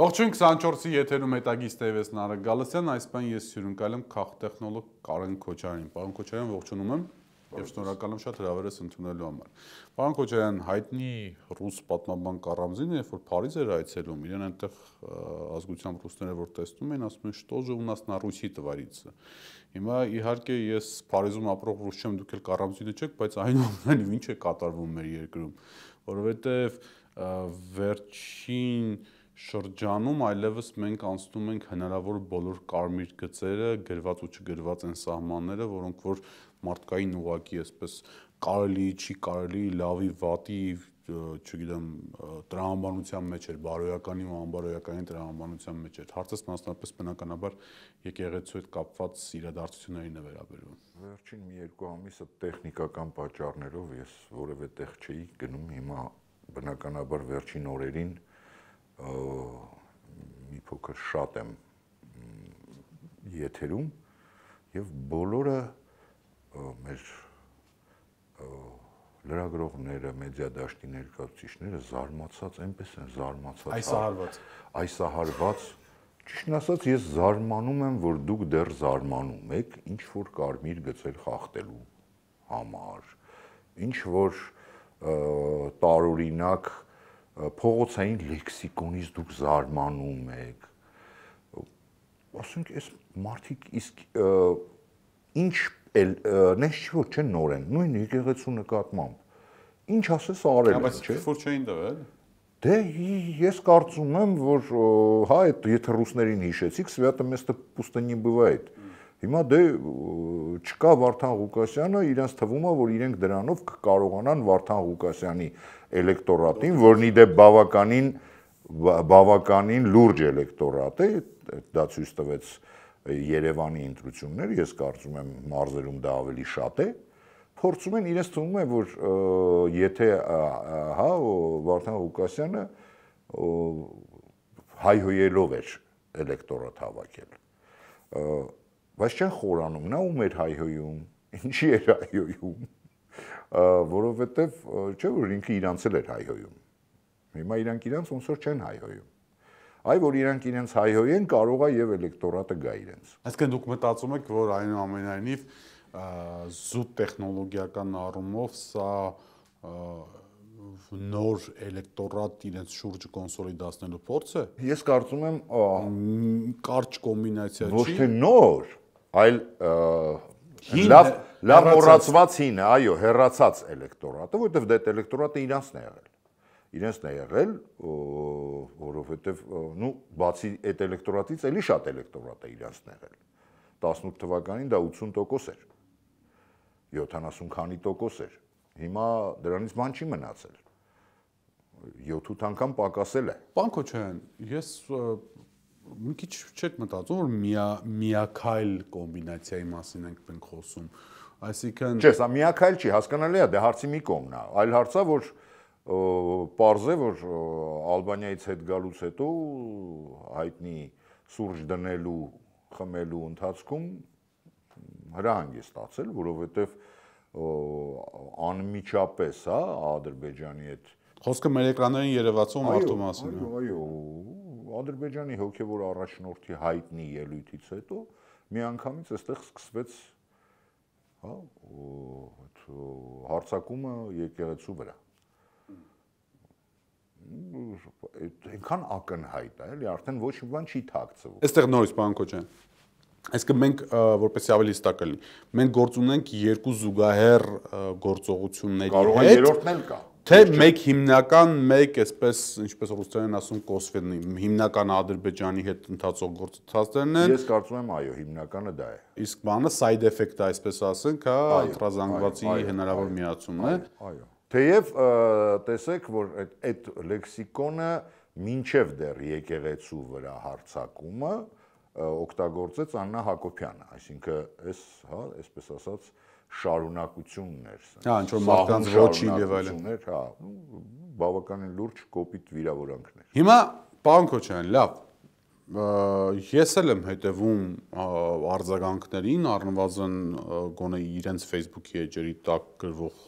Ողջույն 24-ի եթերում հետագից Տևես Նարեկ Գալստյան, այսպես ես հյուրընկալ եմ քաղտեխնոլոգ Կարեն Քոչարյանին։ Պարոն Քոչարյան, ողջունում եմ եւ շնորհակալ եմ շատ հրավերս ընդունելու համար։ Պարոն Քոչարյան, հայտնի ռուս պատմաբան Կարամզինը, երբ որ Փարիզ էր այցելում, իրեն այնտեղ ազգությամբ ռուսները որ տեսնում են, ասում են, «Что же у нас на Руси творится»։ Հիմա իհարկե ես Փարիզում ապրող ռուս չեմ, դուք էլ Կարամզինը չեք, բայց այնուամենայնիվ ինչ է կատարվում մեր երկրում, որովհետեւ վերջին շրջանում այլևս մենք անցնում ենք հնարավոր բոլոր կարմիր գծերը, գրված ու չգրված են սահմանները, որոնք որ մարդկային ուղակի այսպես կարելի, չի կարելի, լավի, վատի, չգիտեմ, տրամաբանության մեջ էր, բարոյականի ու անբարոյականի տրամաբանության մեջ էր։ Հարցս մասնապես բնականաբար եկեղեցու հետ կապված իրադարձություններին է վերաբերվում։ Վերջին մի երկու ամիսը տեխնիկական պատճառներով ես որևէ տեղ չէի գնում, հիմա բնականաբար վերջին օրերին մի փոքր շատ եմ եթերում եւ բոլորը մեր լրագրողները, մեդիա դաշտի ներկայացուցիչները զարմացած, այնպես են զարմացած։ Այսահարված, ճիշտն ասած, ես զարմանում եմ, որ դուք դեռ զարմանում եք, ինչ որ կարմիր գծեր խախտելու համար, ինչ որ տարօրինակ փողոցային լեքսիկոնից դուք զարմանում եք, ասենք, այս մարդիկ իսկ ինչ նես չի որ չեն նոր են, նույն եկեղեցու նկատմամբ, ինչ ասես արել են, չէ՞։ Բայց որ չէին տվել։ Դե ես կարծում եմ, որ հա, եթե ռուսներին հիշեցիք, Свято место пусто не бывает։ Հիմա դե չկա Վարդան Ղուկասյանը, իրենց թվում է, որ իրենք դրանով կկարողանան Վարդան Ղուկասյանի էլեկտորատին, որն ի դեպ բավականին լուրջ էլեկտորատ է, դա ցույց տվեց Երևանի ընտրությունները, ես կարծում եմ մարզերում դա ավելի շատ է, փորձում են իրենց թվում է, որ եթե հա Վարդան Ղուկասյանը հայհոյելով էր էլեկտորատ հավաքել, բայց չեն խորանում, նա ում էր հայհոյում, ինչի էր հայհոյում, որովհետև չէ որ ինքը իրանց էլ էր հայհոյում, հիմա իրանք իրանց ոնց որ չեն հայհոյում, այ որ իրանք իրենց հայհոյեն կարող է եւ էլեկտորատը գա իրենց։ Այսինքն դուք մտածում եք, որ այնուամենայնիվ զուտ տեխնոլոգիական առումով սա նոր էլեկտորատ իրենց շուրջը կոնսոլիդացնելու փորձ է։ Ես կարծում եմ կարճ կոմբինացիա չի։ Ոչ թե նոր, այլ լավ մոռացված հին, այո, հեռացած էլեկտորատը, որովհետև դա էլեկտորատը իրանցն է եղել։ Իրենցն է եղել, որովհետև նու բացի այդ էլեկտորատից էլի շատ էլեկտորատ է իրանցն եղել։ 18 թվականին դա 80% էր։ 70 քանի տոկոս էր։ Հիմա դրանից բան չի մնացել։ 7-8 անգամ պակասել է։ Պարոն Քոչարյան, ես մի քիչ չեք մտածում, որ միակայլ կոմբինացիայի մասին ենք խոսում։ Այսինքն Չէ, սա միակայլ չի, հասկանալի է, դա հարցի մի կողմն է։ Այլ հարցը, որ պարզ է, որ Ալբանիայից հետ գալուց հետո հայտնի սուրճ դնելու, խմելու ընթացքում հրահանգ է ստացել, որովհետև անմիջապես, հա, Ադրբեջանի հետ խոսքը մեր էկրաններին երևացող մարդու մասին է։ Այո, Ադրբեջանի հոգևոր առաջնորդի հայտնի ելույթից հետո միանգամից այստեղ սկսվեց, հա, հարձակումը եկեղեցու վրա։ Այնքան ակնհայտ է, էլի, արդեն ոչ մի բան չի թաքցվում։ Այստեղ նորից, պարոն Քոչարյան, այսինքն մենք որպեսզի ավելի հստակ լինի, մենք գործ ունենք երկու զուգահեռ գործողությունների հետ։ Կարող է երրորդն էլ կա։ Թե մեկ հիմնական, մեկ այսպես, ինչպես ռուսերեն ասում, կոսվենի, հիմնական Ադրբեջանի հետ ընթացող գործընթացներն են։ Ես կարծում եմ, այո, հիմնականը դա է։ Իսկ բանը side effect-ը, այսպես ասենք, հա, ալտրազանգվածի հնարավոր միացումն է։ Այո։ Թեև տեսեք, որ այդ լեքսիկոնը մինչև դեռ եկեղեցու վրա հարձակումը օգտագործեց Աննա Հակոբյանը, այսինքն այս, հա, այսպես ասած, շարունակություններ։ Հա, ինչ որ մարդկանց ոչինչ եւ այլն։ Հա, բավականին լուրջ կոպիտ վիրավորանքներ։ Հիմա, պարոն Քոչարյան, լավ, ես էլ եմ հետևում արձագանքներին, առնվազն գոնե իրենց Facebook-ի էջերի տակ գրվող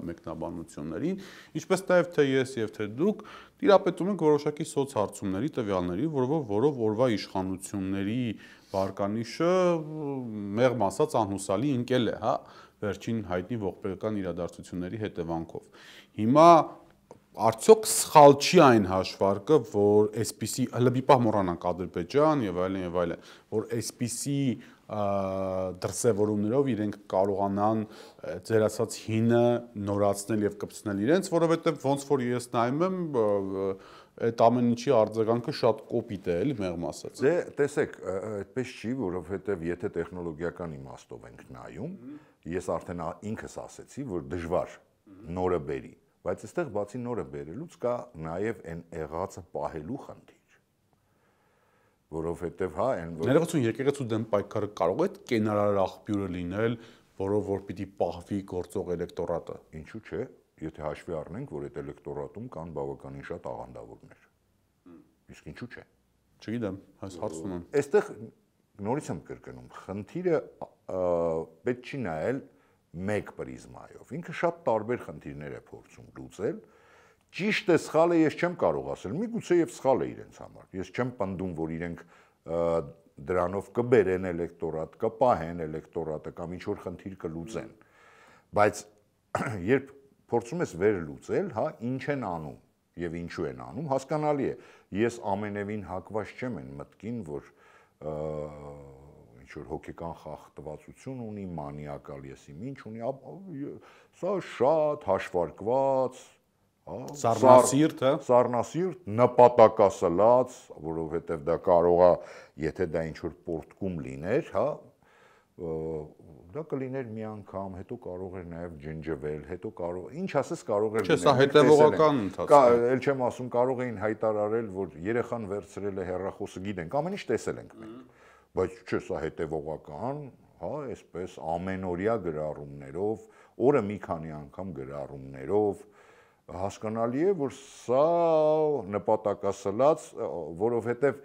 մեկնաբանություններին, ինչպես նաև թե ես եւ թե դուք տիրապետում ենք որոշակի սոցհարցումների տվյալների, որով օրվա իշխանությունների վարկանիշը մեղմ ասած անհուսալի ընկել է, հա, վերջին հայտնի ողբերգական իրադարձությունների հետևանքով։ Հիմա արդյոք սխալ չի այն հաշվարկը, որ այսպիսի հլբիպահ մոռանանք Ադրբեջան եւ այլն, որ այսպիսի դրսևորումներով իրենք կարողանան ձեր ասած հինը նորացնել եւ կպցնել իրենց, որովհետեւ ոնց որ ես նայում եմ այդ ամեն ինչի արձագանքը շատ կոպիտ է, էլի մեղմ ասած։ Դե տեսեք, այդպես չի, որովհետեւ եթե տեխնոլոգիական իմաստով ենք նայում, ես արդեն ինքս ասեցի, որ դժվար նորը բերի, բայց այստեղ բացի նորը բերելուց կա նաև այն եղածը պահելու խնդիր, որովհետև հա այն ներողություն եկեղեցու դեմ պայքարը կարող է կենարար աղբյուրը լինել, որով որ պիտի պահվի գործող էլեկտորատը։ Ինչու՞ չէ, եթե հաշվի առնենք, որ այդ էլեկտորատում կան բավականին շատ աղանդավորներ։ Իսկ ինչու՞ չէ։ Չգիտեմ, այս հարցում եմ։ Այստեղ նորից եմ կրկնում, խնդիրը պետք չի նայել մեկ պրիզմայով։ Ինքը շատ տարբեր խնդիրներ է փորձում լուծել։ Ճիշտ է, սխալ է, ես չեմ կարող ասել։ Միգուցե եւ սխալ է իրենց համար։ Ես չեմ պնդում, որ իրենք դրանով կբերեն էլեկտորատ, կպահեն էլեկտորատը կամ ինչ որ խնդիր կլուծեն։ Բայց երբ փորձում ես վերլուծել, հա, ինչ են անում եւ ինչու են անում, հասկանալի է։ Ես ամենևին հակված չեմ այն մտքին, որ ինչ-որ հոգեկան խախտվածություն ունի, մանիակալ եսի ինչ ունի, սա շատ հաշվարկված, սառնասիրտ, նպատակասլաց, որովհետև դա կարող է, եթե դա ինչ-որ պորտկում լիներ, հա, դա կլիներ մի անգամ, հետո կարող էր նաև ջնջվել, հետո կարող, ինչ ասես կարող էր լինել։ Չէ, սա հետևողական ընթացք է։ Էլ չեմ ասում, կարող էին հայտարարել, որ երեխան վերցրել է հեռախոսը, գիտենք, ամեն ինչ տեսել ենք մենք։ Բայց չէ, սա հետևողական, հա, այսպես ամենօրյա գրառումներով, օրը մի քանի անգամ գրառումներով, հասկանալի է, որ սա նպատակասլաց, որովհետև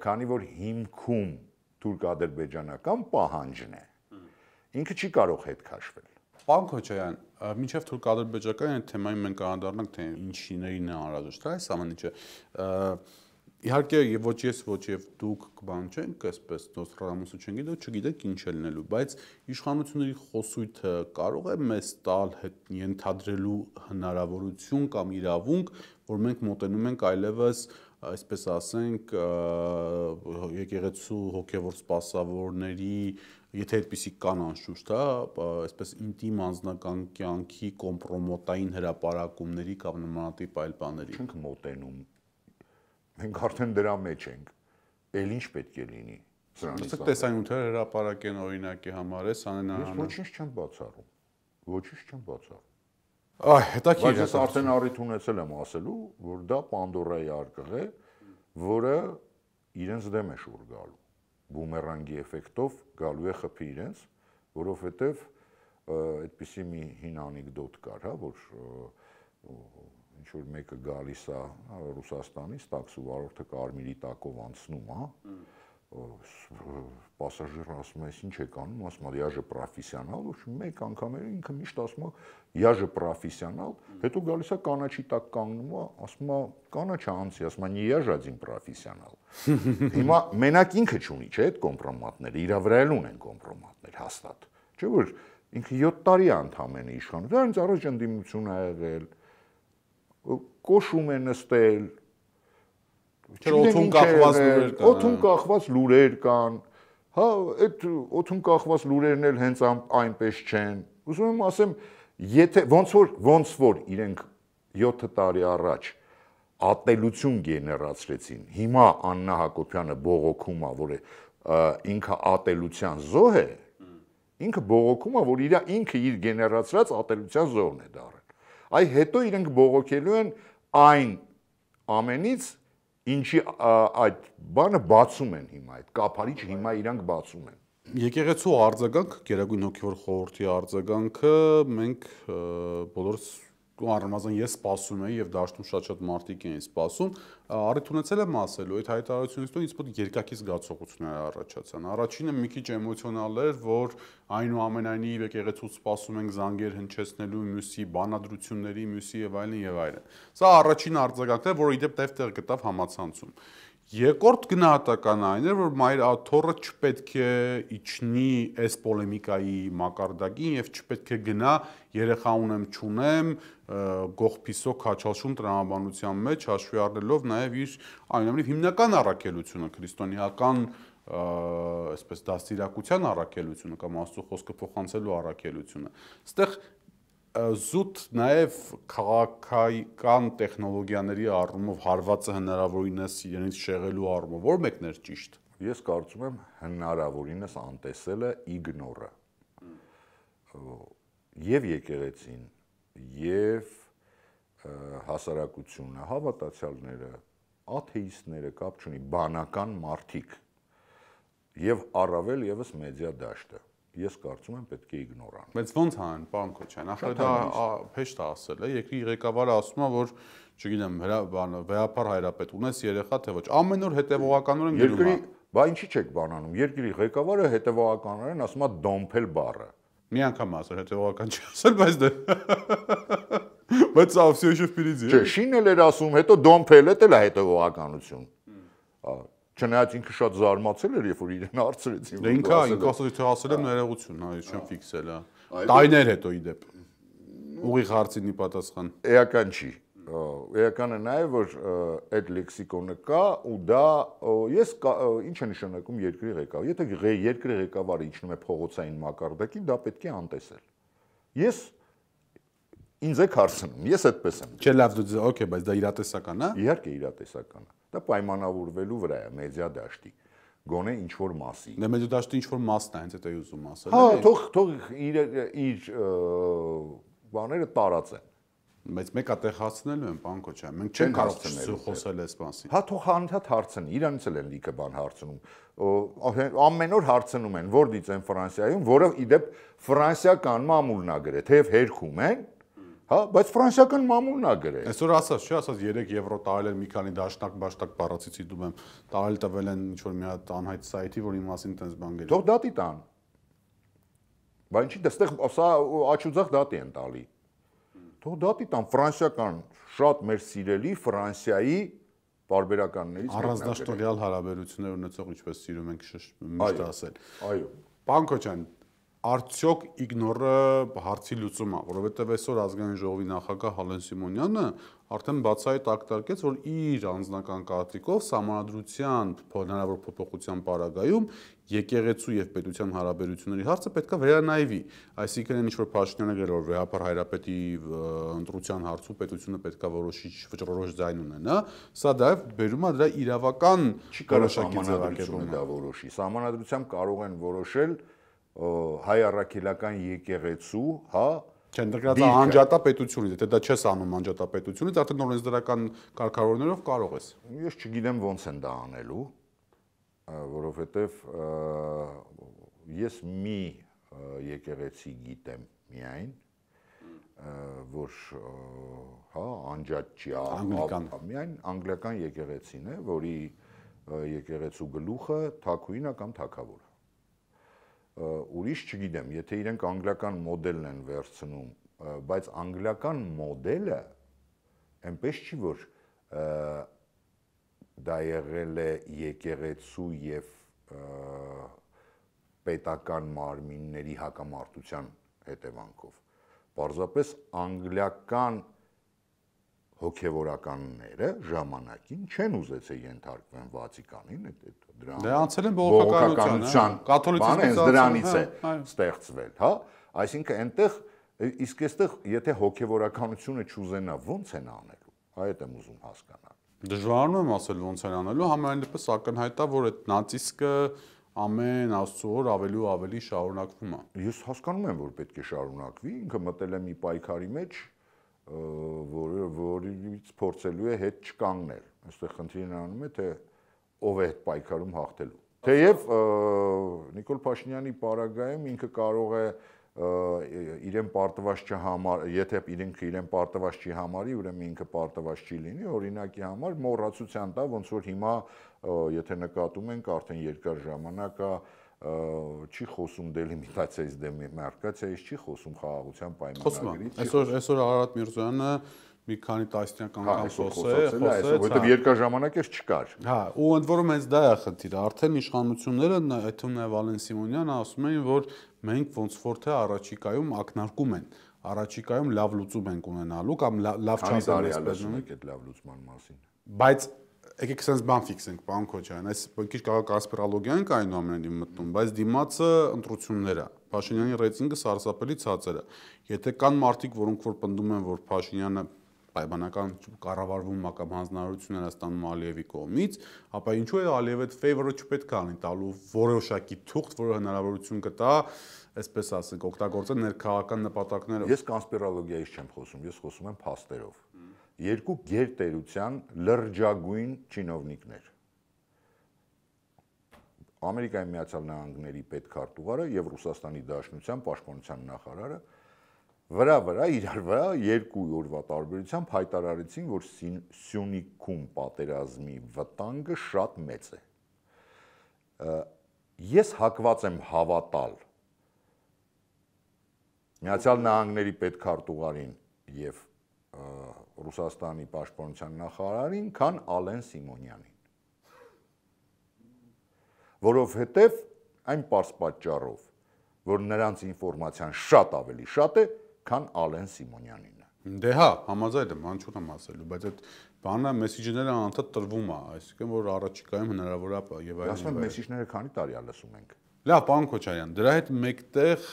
քանի որ հիմքում թուրք-ադրբեջանական պահանջն է, ինքը չի կարող հետ քաշվել։ Պարոն Քոչարյան, մինչև թուրք-ադրբեջանական այդ թեմային մենք անդրադառնանք, թե ինչիներին է անհրաժեշտ այս ամեն ինչը։ Իհարկե ոչ ես, ոչ եւ դուք բան չենք, այսպես Նոստրադամուսը չգիտեք ինչ է լինելու, բայց իշխանությունների խոսույթը կարող է մեզ տալ ենթադրելու հնարավորություն կամ իրավունք, որ մենք մոտենում ենք այլևս, այսպես ասենք, եկեղեցու հոգևոր սպասավորների, եթե այդպիսի կան անշուշտ, հա, այսպես ինտիմ անձնական կյանքի կոմպրոմոտային հրապարակումների կամ նմանատիպ այլ բաների։ Չենք մոտենում։ Մենք արդեն դրա մեջ ենք, էլ ինչ պետք է լինի սրանից։ Տեսանյութեր հրապարակեն օրինակի համար է, սանեն Ես ոչինչ չեմ բացառում, ոչինչ չեմ բացառում։ Այ, հետաքրքիր է։ Բայց ես արդեն առիթ ունեցել եմ ասելու, որ դա Պանդորայի արկղ է, որը իրենց դեմ է շուռ գալու, բումերանգի էֆեկտով գալու է խփի իրենց, որովհետև այդպիսի մի հին անեկդոտ կար, հա, որ ինչ-որ մեկը գալիս է Ռուսաստանից, տաքսու վարորդը կարմիրի տակով անցնում, հա, պասաժիրը ասում է, ինչ եք անում, ասում է, я же профессионал, մեկ անգամ ինքը միշտ ասում է, я же профессионал, հետո գալիս է կանաչի տակ կանգնում է, ասում է, կանաչը անցի, ասում է, не я же один профессионал։ Հիմա մենակ ինքը չունի, չէ, այդ կոմպրոմատները, իրա վրա էլ ունեն կոմպրոմատներ հաստատ։ Չէ՞ որ ինքը 7 տարի է ընդամենը իշխանում, դրանից առաջ ընդդիմություն ա եղել, կոշում է նստել, օդում կախված լուրեր կան, հա, այդ օդում կախված լուրերն էլ հենց այնպես չեն։ Ուզում եմ ասեմ, եթե ոնց որ իրենք 7 տարի առաջ ատելություն գեներացրեցին, հիմա Աննա Հակոբյանը բողոքում է, որ ինքը ատելության զոհ է, ինքը բողոքում է, որ ինքը իր գեներացրած ատելության զոհն է դառել։ Այ հետո իրենք բողոքելու են այն ամենից, ինչի այդ բանը բացում են հիմա, այդ կափարիչը հիմա իրանք բացում են։ Եկեղեցու արձագանք, Գերագույն հոգևոր խորհրդի արձագանքը մենք բոլորս առնվազն ես սպասում եի եւ դաշտում շատ մարդիկ էին սպասում, առիթ ունեցել եմ ասելու, այդ հայտարարությունից հետո ինձ մոտ երկակի զգացողություններ առաջացան։ Առաջինը մի քիչ էմոցիոնալ էր, որ այնուամենայնիվ եկեղեցուց սպասում ենք զանգեր հնչեցնելու, մյուսի բանադրությունների, մյուսի եւ այլն եւ այլն։ Սա առաջին արձագանքն է, որը իդեպ տեղ գտավ համացանցում։ Երկրորդ գնահատականը այն էր, որ Մայր Աթոռը չպետք է իջնի այս պոլեմիկայի մակարդակին եւ չպետք է գնա երեխա ունեմ չունեմ գողփիսո քաչալշում տրամաբանության մեջ հաշվի առնելով նաեւ իր այնուամենայնիվ հիմնական առաքելությունը քրիստոնեական այսպես դաստիարակության առաքելությունը կամ Աստծո խոսքը փոխանցելու առաքելությունը։ Այստեղ զուտ նաև քաղաքական տեխնոլոգիաների առումով հարվածը հնարավորինս իրենից շեղելու առումով որ մեկն էր ճիշտ։ Ես կարծում եմ հնարավորինս անտեսելը իգնորը։ Եվ եկեղեցին, եւ հասարակությունը, հավատացյալները, աթեիստները կապ չունի, բանական մարդիկ եւ առավել եւս մեդիա դաշտը։ Ես կարծում եմ պետք է իգնորան։ Բայց ո՞նց անեն, պարոն Քոչյան, ախր դա փեշտ ասել է, երկրի ղեկավարը ասում է, որ չգիտեմ, վեհապար հայրապետ ունես երեխա թե ոչ, ամեն օր հետևողականորեն գրում է։ Բա ինչի՞ չեք բանանում։ Երկրի ղեկավարը հետևողականորեն ասում է դոմփել բառը։ Մի անգամ ասել, հետևողական չի ասել, բայց դա բայց սա всё еще впереди։ Չէ, շինել էր ասում, հետո դոմփել, դա էլ է հետևողականություն։ Չնայած ինքը շատ զարմացել էր, երբ որ իրեն հարցրեցին։ Դե ինքը ասել թե ասել եմ ներողություն, հա, ես չեմ ֆիքսել, հա։ Տարիներ հետո իդեպ։ Ուղիղ հարցին ի պատասխան։ Էական չի։ Էականը նա է, որ այդ լեքսիկոնը կա ու դա ես ինչ է նշանակում երկրի ղեկավար։ Եթե երկրի ղեկավարը իջնում է փողոցային մակարդակին, դա պետք է անտեսել։ Ես ինձ եք հարցնում, ես այդպես եմ։ Չէ, լավ, դու օքեյ, բայց դա իրատեսական է։ Իհարկե իրատեսական է։ Դա պայմանավորվելու վրա է մեդիա դաշտի։ Գոնե ինչ որ մասի։ Դե մեդիա դաշտի ինչ որ մասն է, հենց այդ է ուզում ասել։ Հա, թող իր բաները տարածեն։ Բայց մեկը տեղ հասցնելու են, պարոն Քոչյան, մենք չենք կարող խոսել այս մասի։ Հա, թող անընդհատ հարցնի, իրանից էլ են լիքը բան հարցնում։ Ամեն օր հարցնում են, որտից են Ֆրանսիայում, որը իդեպ ֆրանսիական մամուլն է գրել, թեև հերքում են, հա, բայց ֆրանսիական մամուլն է գրել։ Այսօր ասած, չէ, ասած 3 եվրո տարել են մի քանի դաշնակ բառացիցի դում եմ, տարել տվել են ինչ որ մի հատ անհայտ սայթի, որի մասին տես բան գերի։ Թող դատի տան։ Բայց ինչի դստեղ սա աչուձախ դատի են տալի։ Թող դատի տան ֆրանսիական շատ մեր սիրելի Ֆրանսիայի բարբերականներից առանձնաշտորյալ հարաբերություններ ունեցող, ինչպես սիրում ենք միշտ ասել։ Այո։ Պարոն Քոչյան, արդյոք իգնորը հարցի լուծում է, որովհետև այսօր ազգային ժողովի նախագահ Հալեն Սիմոնյանը արդեն բացահայտ ակտարկեց, որ իր անձնական կարծիքով սահմանադրության հնարավոր փոփոխության պարագայում եկեղեցու եւ պետության հարաբերությունների հարցը պետք է վերանայվի։ Այսինքն ինչ որ Փաշինյանը գրել որ վեհապար հայրապետի ընտրության հարցում պետությունը պետք է վճռորոշ ձայն ունենա, սա դա բերում է դրա իրավական որոշակի ձևակերպումը դա որոշի։ Սահմանադրությամբ կարող են որոշել հայ առաքելական եկեղեցու, հա, չեն դրկած անջատապետությունից, եթե դա չես անում անջատապետությունից, արդեն օրենսդրական կարգավորներով կարող ես։ Ես չգիտեմ ոնց են դա անելու, որովհետև ես մի եկեղեցի գիտեմ միայն, որ հա անջատ չի, միայն անգլիական եկեղեցին է, որի եկեղեցու գլուխը թագուհին է կամ թագավորը։ Ուրիշ չգիտեմ, եթե իրենք անգլիական մոդելն են վերցնում, բայց անգլիական մոդելը այնպես չի, որ դա եղել է եկեղեցու եւ պետական մարմինների հակամարտության հետևանքով։ Պարզապես անգլիական հոգևորականները ժամանակին չեն ուզեցել ենթարկվեն Վատիկանին, դրանից անցել են բողոքականության, կաթոլիցիզմից դրանից է ստեղծվել, հա, այսինքն այնտեղ իսկ այստեղ եթե հոգևորականությունը չուզենա ո՞նց են անելու, այդ եմ ուզում հասկանալ։ Դժվարանում եմ ասել ո՞նց են անելու, համենայն դեպս ակնհայտ է, որ այդ նացիստը ամեն Աստծո օր ավելի ու ավելի շարունակվում է։ Ես հասկանում եմ, որ պետք է շարունակվի, ինքը մտել է մի պայքարի մեջ, որից փորձելու է հետ չկանգնել։ Այստեղ խնդիրն անում է, թե ով է այդ պայքարում հաղթելու։ Թեև Նիկոլ Փաշինյանի պարագայում ինքը կարող է իրեն պարտված չհամար, եթե իրեն պարտված չի համարի, ուրեմն ինքը պարտված չի լինի, օրինակի համար մոռացության տա, ոնց որ հիմա եթե նկատում ենք արդեն երկար ժամանակ չի խոսում դելիմիտացիայից դեմարկացիայից, չի խոսում խաղաղության պայմանագրից։ Այսօր Արարատ Միրզոյանը մի քանի տասնյակ անգամ խոսեց, որովհետև երկար ժամանակ էս չկար։ Հա, ու ընդ որում հենց դա է խնդիրը, արդեն իշխանությունները, այդ թվում նաև Վալեն Սիմոնյանը ասում էին, որ մենք ոնց որ թե առաջիկայում ակնարկում են, առաջիկայում լավ լուծում ենք ունենալու կամ լավ չափ այդ լավ լուծման մասին։ Բայց եկեք sense բան ֆիքսենք, պարոն Քոչարյան, այս քիչ կասպերալոգիան է այնուամենայնիվ մտնում, բայց դիմացը ընտրություններ է։ Փաշինյանի ռեյտինգը սարսափելի ցածր է։ Եթե կան մարդիկ, որոնք որ պնդում են, որ Փաշինյանը պայմանական կառավարվում է կամ հանձնարարություններ է ստանում Ալիևի կողմից, ապա ինչու է Ալիևը այդ favor-ը չպետք է անի տալու որոշակի թուղթ, որը հնարավորություն կտա, այսպես ասենք, օգտագործել ներքաղաքական նպատակներով։ Ես կոնսպիրոլոգիայից չեմ խոսում, ես խոսում եմ փաստերով։ Երկու գերտերության լրջագույն չինովնիկներ։ Ամերիկայի Միացյալ Նահանգների պետքարտուղարը եւ Ռուսաստանի Դաշնության պաշտպանության նախարարը վրա իրար վրա երկու օրվա տարբերությամբ հայտարարեցին, որ Սյունիքում պատերազմի վտանգը շատ մեծ է։ Ես հակված եմ հավատալ Միացյալ Նահանգների պետքարտուղարին եւ Ռուսաստանի պաշտպանության նախարարին, քան Ալեն Սիմոնյանին։ Որովհետև այն պարզ պատճառով, որ նրանց ինֆորմացիան շատ ավելի շատ է, քան Ալեն Սիմոնյանինը։ Դե հա, համաձայն եմ, ան չունեմ ասելու, բայց այդ բանը մեսիջները անդադ տրվում է, այսինքն որ առաջիկայում հնարավոր է եւ այլն։ Ասում եմ մեսիջները քանի տարի է լսում ենք։ Լավ, պարոն Քոչարյան, դրա հետ մեկտեղ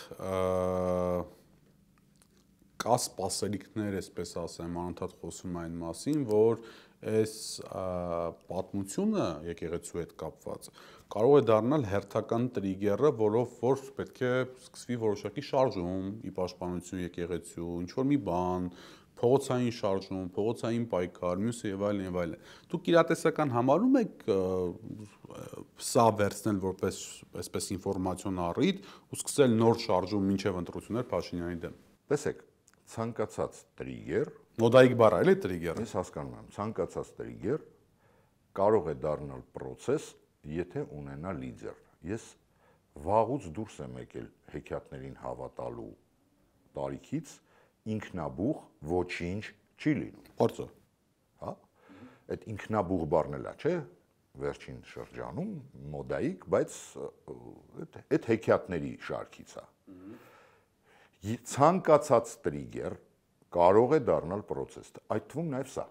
կա սպասելիքներ, այսպես ասեմ, անընդհատ խոսում այն մասին, որ այս պատմությունը եկեղեցու հետ կապված կարող է դառնալ հերթական տրիգերը, որով որ պետք է սկսվի որոշակի շարժում ի պաշտպանություն եկեղեցու, ինչ որ մի բան, փողոցային շարժում, փողոցային պայքար, մյուսը եւ այլն եւ այլն։ Դուք իրատեսական համարում եք սա վերցնել որպես այսպես ինֆորմացիոն առիթ ու սկսել նոր շարժում մինչեւ ընտրություններ Փաշինյանի դեմ։ Տեսեք, ցանկացած տրիգեր, մոդայիկ բառ է, էլի տրիգերը։ Ես հասկանում եմ, ցանկացած տրիգեր կարող է դառնալ process, եթե ունենա լիդեր։ Ես վաղուց դուրս եմ եկել հեքիաթներին հավատալու տարիքից, ինքնաբուխ ոչինչ չի լինում։ Փորձը։ Հա։ Այդ ինքնաբուխ բառն էլա, չէ՞, վերջին շրջանում մոդայիկ, բայց այդ հեքիաթների շարքից է։ Ցանկացած տրիգեր կարող է դառնալ process, այդ թվում նաև սա։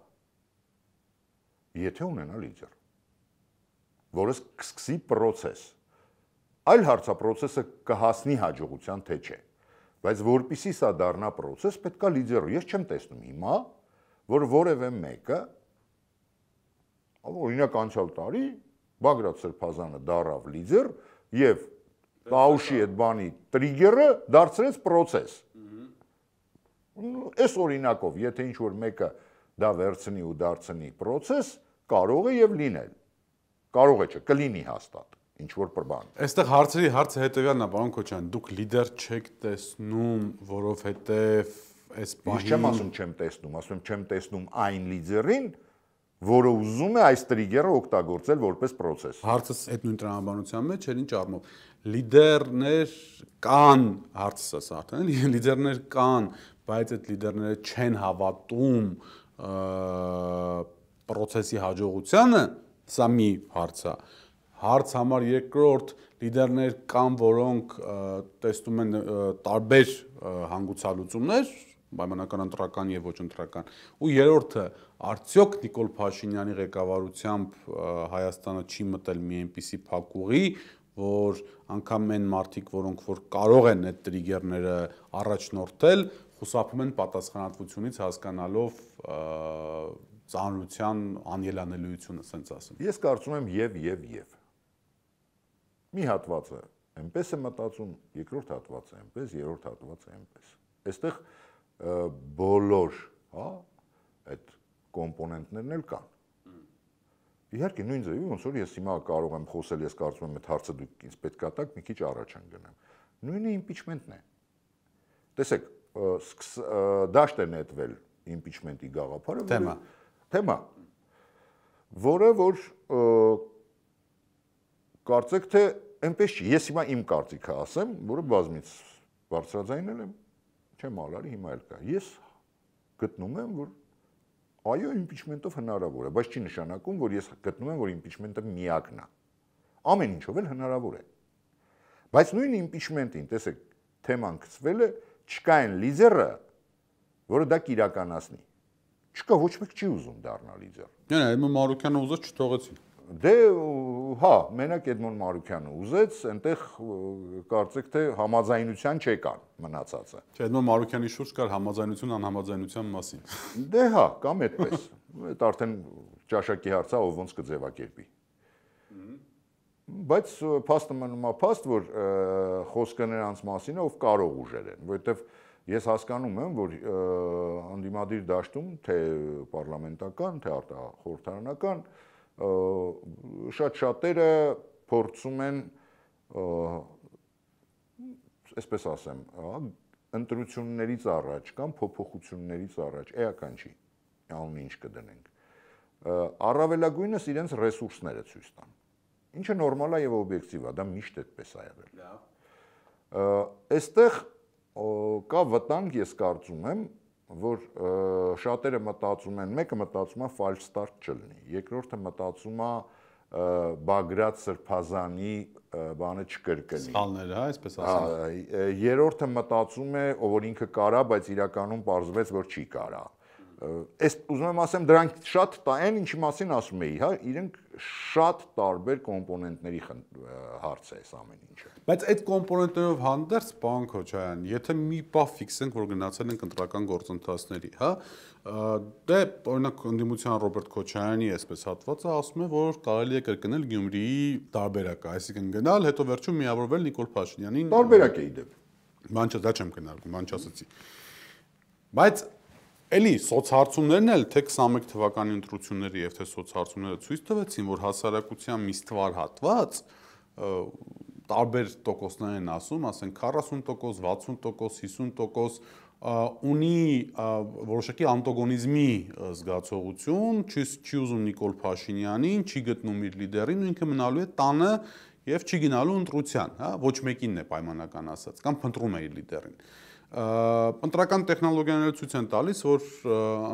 Եթե ունենա լիդեր, որը կսկսի process։ Այլ հարց է process-ը կհասնի հաջողության թե չէ։ Բայց որpիսի սա դառնա process, պետք է լիդերը։ Ես չեմ տեսնում հիմա, որ որևէ մեկը, օրինակ անցյալ տարի Բագրատ Սրբազանը դառավ լիդեր եւ Տաուշի այդ բանի տրիգերը դարձրեց process։ Այս օրինակով, եթե ինչ-որ մեկը դա վերցնի ու դարձնի process, կարող է եւ լինել։ Կարող է չէ, կլինի հաստատ, ինչ-որ բան։ Այստեղ հարցը հետեւյալն է, պարոն Քոչարյան, դուք լիդեր չեք տեսնում, որովհետեւ այս բանը։ Ես չեմ ասում չեմ տեսնում, ասում եմ չեմ տեսնում այն լիդերին, որը ուզում է այս տրիգերը օգտագործել որպես process։ Հարցս այդ նույն տրամաբանության մեջ էր, ինչ առումով լիդերներ կան, հարցս արդեն, լիդերներ կան, բայց այդ լիդերները չեն հավատում process-ի հաջողությանը, սա մի հարց է։ Հարց համար երկրորդ լիդերներ կան, որոնք տեսնում են տարբեր հանգուցալուծումներ, պայմանական ընտրական եւ ոչ ընտրական։ Ու երրորդը, արդյոք Նիկոլ Փաշինյանի ղեկավարությամբ Հայաստանը չի մտել մի այնպիսի փակուղի, որ անգամ այն մարդիկ, որոնք որ կարող են այդ տրիգերները առաջնորդել, խուսափում են պատասխանատվությունից հասկանալով ծանրության անելանելիությունը, ասենց ասեմ։ Ես կարծում եմ եւ մի հատվածը այնպես է մտածում, երկրորդ հատվածը այնպես, երրորդ հատվածը այնպես։ Այստեղ բոլոր, հա, այդ կոմպոնենտներն էլ կան։ Իհարկե նույն ձևի ոնց որ ես հիմա կարող եմ խոսել, ես կարծում եմ այդ հարցը դուք ինձ պետք է տաք, մի քիչ առաջ են գնամ։ Նույնը իմպիչմենտն է։ տեսեք, դաշտ է նետվել impeachment-ի գաղափարը, թեմա, որը որ կարծեք թե այնպես չի, ես հիմա իմ կարծիքը ասեմ, որը բազմից բարձրաձայնել եմ, չեմ ալարի, հիմա էլ կա, ես գտնում եմ, որ այո, impeachment-ով հնարավոր է, բայց չի նշանակում, որ ես գտնում եմ, որ impeachment-ը միակն է, ամեն ինչով էլ հնարավոր է, բայց նույն impeachment-ին, տեսեք, թեման գծվել է, չկա այն լիդերը, որը դա կիրականացնի, չկա, ոչ մեկ չի ուզում դառնալ լիդեր։ Էդմոն Մարուկյանը ուզեց, չթողեցին։ Դե, հա, մենակ Էդմոն Մարուկյանը ուզեց, այնտեղ կարծեք թե համաձայնության չեկան մնացածը։ Չէ, Էդմոն Մարուկյանի շուրջ կար համաձայնություն անհամաձայնության մասին։ Դե հա, կամ այդպես։ Այդ արդեն ճաշակի հարցը ով ոնց կձևակերպի։ Բայց փաստը մնում է փաստ, որ խոսքը նրանց մասին է, ով կարող ուժեր են, որովհետև ես հասկանում եմ, որ անդիմադիր դաշտում, թե պարլամենտական, թե արտախորհրդարանական, շատ շատերը փորձում են, այսպես ասեմ, ընտրություններից առաջ կամ փոփոխություններից առաջ, էական չի, անուն ինչ կդնենք, առավելագույնս իրենց ռեսուրսները ցույց տան, ինչը նորմալ է եւ օբյեկտիվ է, դա միշտ այդպես է եղել։ Այստեղ կա վտանգ, ես կարծում եմ, որ շատերը մտածում են, մեկը մտածում է false start չլինի, երկրորդը մտածում է Բագրատ Սրբազանի բանը չկրկնի։ Սխալները, հա, այսպես ասեմ։ Երրորդը մտածում է, որ ինքը կարա, բայց իրականում պարզվեց, որ չի կարա։ Այս ուզում եմ ասեմ, դրանք շատ այն ինչի մասին ասում էի, հա, իրենք շատ տարբեր կոմպոնենտների հարց է այս ամեն ինչը։ Բայց այդ կոմպոնենտներով հանդերձ, պարոն Քոչարյան, եթե մի բան ֆիքսենք, որ գնացել ենք ընտրական գործընթացների, հա, դե օրինակ ընդդիմության Ռոբերտ Քոչարյանի այսպես հատվածը ասում է, որ կարելի է կրկնել Գյումրիի տարբերակը, այսինքն գնալ, հետո վերջում միավորվել Նիկոլ Փաշինյանին։ Տարբերակ է իդեպ։ Ման չէ, դա չեմ քննարկում, ման չասացի։ Բայց էլի սոցհարցումներն էլ թե 21 թվականի ընտրությունները եւ թե սոցհարցումները ցույց տվեցին, որ հասարակության մի ստվար հատված տարբեր տոկոսներ են ասում, ասենք 40%, 60%, 50% ունի որոշակի անտագոնիզմի զգացողություն, չի ուզում Նիկոլ Փաշինյանին, չի գտնում իր լիդերին ու ինքը մնալու է տանը եւ չի գնալու ընտրության, հա, ոչ մեկինն է պայմանական ասած, կամ փնտրում է իր լիդերին։ Ընտրական տեխնոլոգիաները ցույց են տալիս, որ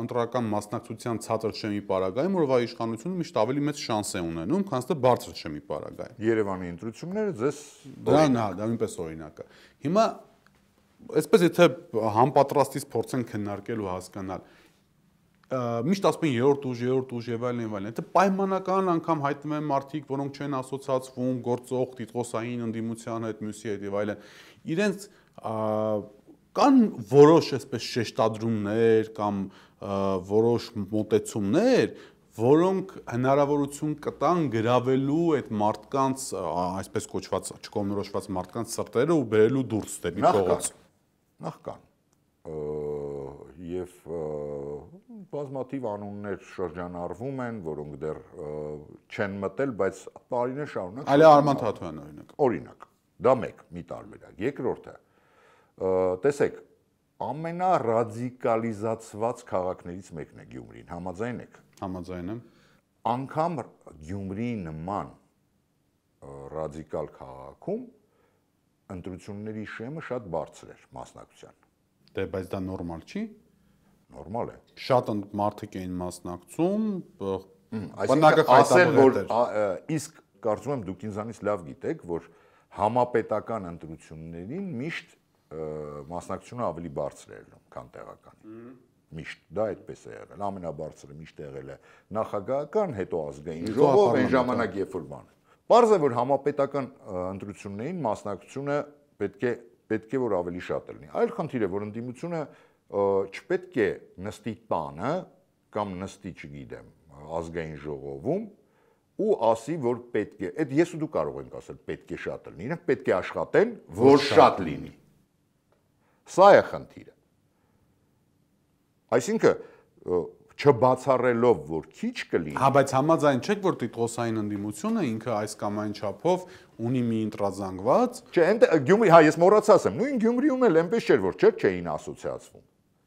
ընտրական մասնակցության ցածր շեմի պարագայում որովա իշխանությունը միշտ ավելի մեծ շանս է ունենում, քան թե բարձր շեմի պարագայում։ Երևանի ընտրությունները ձեզ դա նույնպես օրինակ է։ Հիմա այսպես եթե համապատրաստից փորձենք քննարկել ու հասկանալ, միշտ ասում են երրորդ ուժ եւ այլն եւ այլն։ Դա պայմանական անգամ հայտնվում են մարդիկ, որոնք չեն ասոցիացվում գործող տիտղոսային ընդդիմության հետ, մյուսի հետ եւ այլն։ Իրենց կան որոշ այսպես շեշտադրումներ կամ որոշ մոտեցումներ, որոնք հնարավորություն կտան գրավելու այդ մարդկանց, այսպես կոչված չկողմնորոշված մարդկանց սրտերը ու բերելու դուրս դեպի փողոց։ Նախքան եւ բազմաթիվ անուններ շրջանառվում են, որոնք դեռ չեն մտել, բայց տարիներ շարունակ։ Այլ Արման Թաթոյանը օրինակ։ Օրինակ, դա մեկ մի տարբերակ։ Երկրորդը, տեսեք, ամենառադիկալիզացված քաղաքներից մեկն է Գյումրին, համաձայն եք։ Համաձայն եմ։ Անկամ Գյումրիի նման ռադիկալ քաղաքում ընտրությունների շեմը շատ բարձր էր մասնակցության։ Դե բայց դա նորմալ չի։ Նորմալ է։ Շատ մարդիկ էին մասնակցում, բնակը ասել, որ իսկ կարծում եմ դուք ինձանից լավ գիտեք, որ համապետական ընտրություններին միշտ մասնակցությունը ավելի բարձր է եղել, քան տեղականի։ Միշտ դա այդպես է եղել։ Ամենաբարձրը միշտ եղել է նախագահական, հետո ազգային ժողով, այն ժամանակ երբ որ բան։ Պարզ է, որ համապետական ընտրություններին մասնակցությունը պետք է որ ավելի շատ լինի։ Այլ խնդիր է, որ ընդդիմությունը չպետք է նստի տանը կամ նստի, չգիտեմ, ազգային ժողովում ու ասի, որ պետք է, այդ ես ու դու կարող ենք ասել, պետք է շատ լինի, իրենք պետք է աշխատեն, որ շատ լինի։ Սա է խնդիրը։ Այսինքն չբացառելով որ քիչ կլինի։ Հա, բայց համաձայն չեք, որ տիտղոսային ընդդիմությունը ինքը այս կամ այն չափով ունի մի ընտրազանգված։ Չէ, Գյումրի, հա, ես մոռացած եմ, նույն Գյումրիում էլ այնպես չէր, որ չէին ասոցիացվում։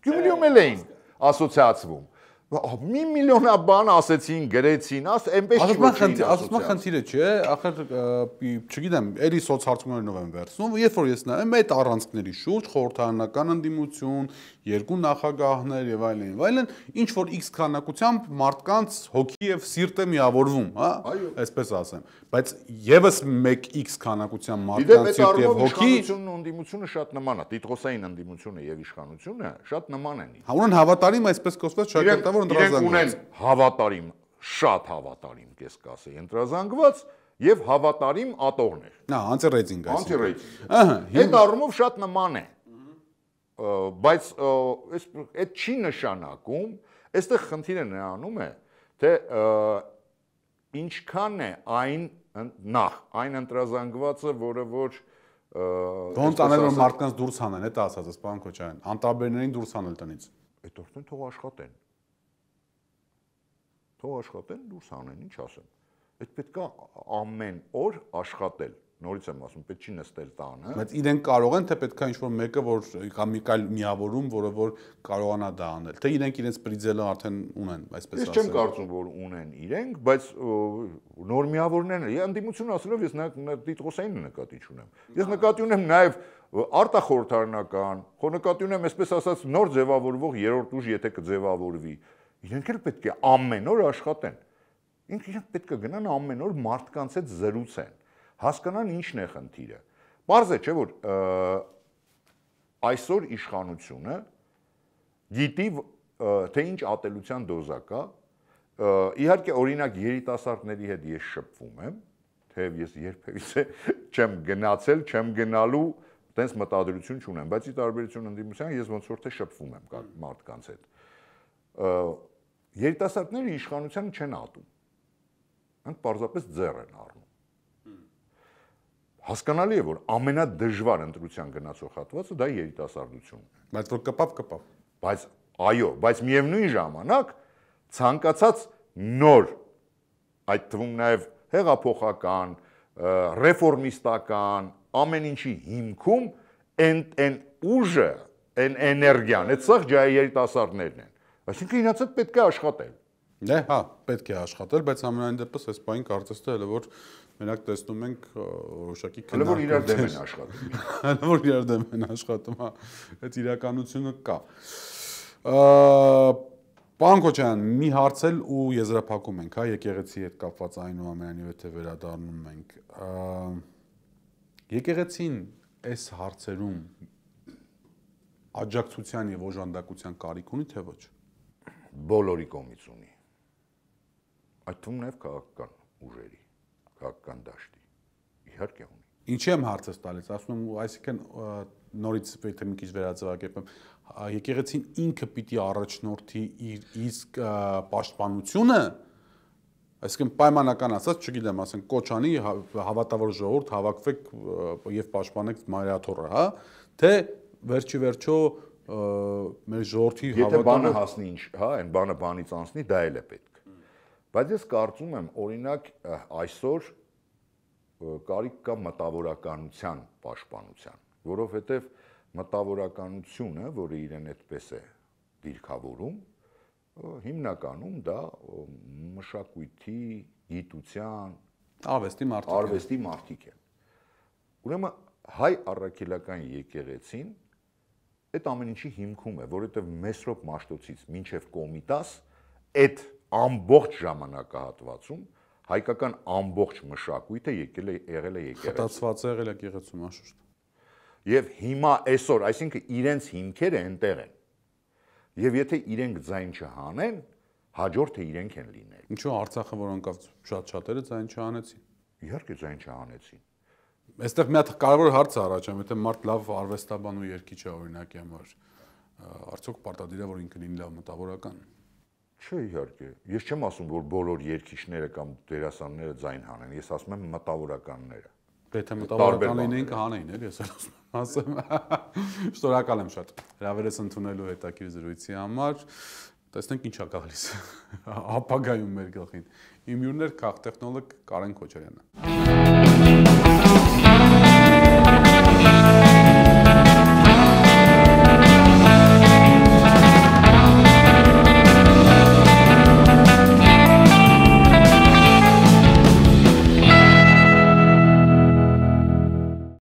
Գյումրիում էլ էին ասոցիացվում։ Մի միլիոնաբան ասեցին, գրեցին, այնպես չի։ Ասում խնդիրը չէ, ախր չգիտեմ, էլի սոցհարցումներով են վերցնում, երբ որ ես նայեմ այդ առանցքների շուրջ խորհրդարանական ընդդիմություն, երկու նախագահներ եւ այլն, ինչ որ X քանակությամբ մարդկանց հոգի եւ սիրտ է միավորվում, հա, այսպես ասեմ, բայց եւս մեկ X քանակությամբ մարդկանց սիրտ եւ հոգի իշխանությունն ու ընդդիմությունը շատ նման է, տիտղոսային ընդդիմությունը եւ իշխանությունը շատ նման են։ Հա, ունեն հավատարիմ այսպես կոչված շահկերտավոր Իրենք ունեն հավատարիմ, շատ հավատարիմ, կես կասեի, ընտրազանգված եւ հավատարիմ ատողներ։ Հա, անտի-ռեյտինգ, Անտի-ռեյտինգ։ Այդ առումով շատ նման է։ Բայց այդ չի նշանակում, այստեղ խնդիրը նրանում է, թե ինչքան է այն ընտրազանգվածը, որը որ ոնց անել որ մարդկանց դուրս հանեն, դա ասած ես, պարոն Քոչարյան, անտարբերներին դուրս հանել տնից։ Այդ օրտեն թող աշխատեն։ Թող աշխատեն, դուրս հանեն, ինչ ասեմ։ Այդ պետք է ամեն օր աշխատել։ Նորից եմ ասում, պետք չի նստել տանը։ Բայց իրենք կարող են, թե պետք է ինչ-որ մեկը, որ կամ մի կայլ միավորում, որը կարողանա դա անել։ Թե իրենք իրենց պրիձելը արդեն ունեն, այսպես ասեմ։ Ես չեմ կարծում, որ ունեն իրենք, բայց նոր միավորներն են։ Ընդդիմություն ասելով ես տիտղոսային նկատի չունեմ։ Ես նկատի ունեմ նաև արտախորհրդարանական, նկատի ունեմ, այսպես ասած, նոր ձևավորվող երրորդ ուժ, եթե կձևավորվի, իրենք էլ պետք է ամեն օր աշխատեն։ Իրենք պետք է գնան ամեն օր մարդկանց հետ զրուցեն, հասկանան ինչն է խնդիրը։ Պարզ է, չէ՞ որ այսօր իշխանությունը գիտի, թե ինչ ատելության դոզա կա։ Իհարկե, օրինակ երիտասարդների հետ ես շփվում եմ, թեև ես երբևիցե չեմ գնացել, չեմ գնալու, տենց մտադրություն չունեմ, բայց ի տարբերություն ընդդիմության ես ոնց որ թե շփվում եմ մարդկանց հետ։ Երիտասարդները իշխանությանը չեն ատում։ Անք պարզապես ձեռ են առնում։ Հասկանալի է, որ ամենադժվար ընտրության գնացող հատվածը դա երիտասարդությունն է։ Բայց որ կպավ։ Բայց այո, բայց միևնույն ժամանակ ցանկացած նոր, այդ թվում նաև հեղափոխական, ռեֆորմիստական, ամեն ինչի հիմքում այն ուժը, այն էներգիան, այդ սաղ երիտասարդներն են։ Այսինքն իրաց հետ պետք է աշխատել։ Դե, հա, պետք է աշխատել, բայց ամենայն դեպս այս բանը կարծես թե հələ որ մենակ տեսնում ենք որոշակի հələ որ իրար դեմ են աշխատում։ Հələ որ իրար դեմ են աշխատում, հա, այդ իրականությունը կա։ Պարոն Քոչարյան, մի հարց էլ ու եզրափակում ենք, հա, եկեղեցի հետ կապված այնուամենայնիվ եթե վերադառնում ենք։ Եկեղեցին այս հարցերում աջակցության եւ օժանդակության կարիք ունի թե ոչ։ Բոլորի կողմից ունի։ Այդ թվում նաև քաղաքական ուժերի, քաղաքական դաշտի։ Իհարկե ունի։ Ինչի եմ հարցս տալիս, ասում եմ, այսինքն նորից եթե մի քիչ վերածվակերպեմ, եկեղեցին ինքը պիտի առաջնորդի իր իսկ պաշտպանությունը, այսինքն պայմանական ասած, չգիտեմ, ասենք կոչանի հավատավոր ժողովուրդ հավաքվեք եւ պաշտպանեք Մարիաթոռը, հա, թե վերջի վերջո մեր ժողովրդի եթե բանը հասնի ինչ, հա, այն բանը բանից անցնի, դա էլ է պետք։ Բայց ես կարծում եմ, օրինակ այսօր կարիք կա մտավորականության պաշտպանության, որովհետև մտավորականությունը, որը իրեն այդպես է դիրքավորում, հիմնականում դա մշակույթի, գիտության, արվեստի մարդիկ են։ Ուրեմն հայ առաքելական եկեղեցին այդ ամեն ինչի հիմքում է, որովհետև Մեսրոպ Մաշտոցից մինչև Կոմիտաս այդ ամբողջ ժամանակահատվածում հայկական ամբողջ մշակույթը եղել է եկեղեցու։ Խտացված է եղել եկեղեցու, անշուշտ։ Եվ հիմա այսօր, այսինքն իրենց հիմքերը այնտեղ են։ Եվ եթե իրենք ձայն չհանեն, հաջորդը իրենք են լինել։ Ինչու Արցախը, որ անկավ շատ-շատերը ձայն չհանեցին։ Իհարկե ձայն չհանեցին։ Այստեղ մի հատ կարևոր հարց է առաջանում, եթե մարդ լավ արվեստաբան ու երգիչ է օրինակի համար, արդյոք պարտադիր է որ ինքը լինի լավ մտավորական։ Չէ, իհարկե։ Ես չեմ ասում, որ բոլոր երգիչները կամ դերասանները ձայն հանեն, ես ասում եմ մտավորականները։ Եթե մտավորական լինեին կհանեին, էլի, ես ասում։ Շնորհակալ եմ շատ հրավերս ընդունելու հետաքրքիր զրույցի համար։ Տեսնենք ինչ է գալիս ապագայում մեր գլխին։ Իմ հյուրն էր քաղտեխնոլոգ Կարեն Քոչարյանը։